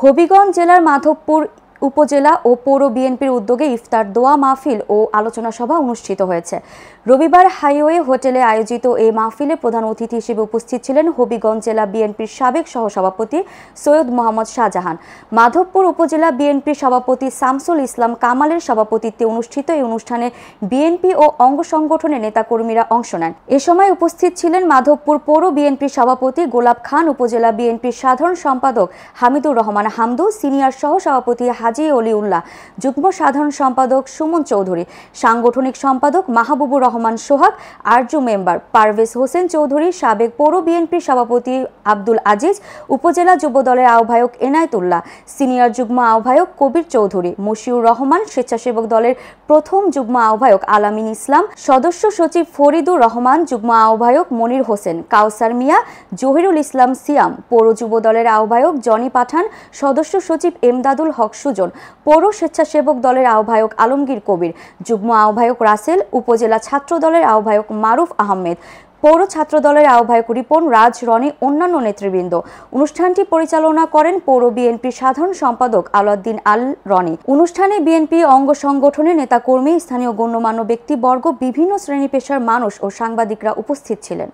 হবিগঞ্জ জেলার মাধবপুর উপজেলা ও পৌর বিএনপির উদ্যোগে ইফতার দোয়া মাহফিল ও আলোচনা সভা অনুষ্ঠিত হয়েছে। রবিবার হাইওয়ে হোটেলে আয়োজিত এই মাহফিলে প্রধান অতিথি হিসেবে উপস্থিত ছিলেন হবিগঞ্জ জেলা বিএনপির সাবেক সহসভাপতি সৈয়দ মোহাম্মদ শাহজাহান। মাধবপুর উপজেলা বিএনপির সভাপতি শামসুল ইসলাম কামালের সভাপতিত্বে অনুষ্ঠিত এই অনুষ্ঠানে বিএনপি ও অঙ্গ সংগঠনের নেতাকর্মীরা অংশ নেন। এ সময় উপস্থিত ছিলেন মাধবপুর পৌর বিএনপির সভাপতি গোলাপ খান, উপজেলা বিএনপির সাধারণ সম্পাদক হামিদুর রহমান হামদু, সিনিয়র সহসভাপতি হাজি অলিউল্লাহ, যুগ্ম সাধারণ সম্পাদক সুমন চৌধুরী, সাংগঠনিক সম্পাদক মাহবুবুর রহমান সোহাগ, আরজু মেম্বার পারভেজ হোসেন চৌধুরী, সাবেক পৌর বিএনপির সভাপতি আব্দুল আজিজ, উপজেলা যুব দলের আহ্বায়ক এনায়েতুল্লাহ, সিনিয়র যুগ্ম আহ্বায়ক কবির চৌধুরী, মশিউর রহমান, স্বেচ্ছাসেবক দলের প্রথম যুগ্ম আহ্বায়ক আলামিন ইসলাম, সদস্য সচিব ফরিদুর রহমান, যুগ্ম আহ্বায়ক মনির হোসেন, কাউসার মিয়া, জহিরুল ইসলাম সিয়াম, পৌর যুব দলের আহ্বায়ক জনি পাঠান, সদস্য সচিব এমদাদুল হক সুজন, পৌর স্বেচ্ছাসেবক দলের আহ্বায়ক আলমগীর কবির, যুগ্ম আহ্বায়ক রাসেল, উপজেলা ছাত্র দলের আহ্বায়ক মারুফ আহমেদ, পৌর ছাত্র দলের আহ্বায়ক রিপন রাজ, রনি, অন্যান্য নেতৃবৃন্দ। অনুষ্ঠানটি পরিচালনা করেন পৌর বিএনপির সাধারণ সম্পাদক আলাউদ্দিন আল রনি। অনুষ্ঠানে বিএনপি অঙ্গ সংগঠনের নেতাকর্মী, স্থানীয় গণ্যমান্য ব্যক্তিবর্গ, বিভিন্ন শ্রেণী পেশার মানুষ ও সাংবাদিকরা উপস্থিত ছিলেন।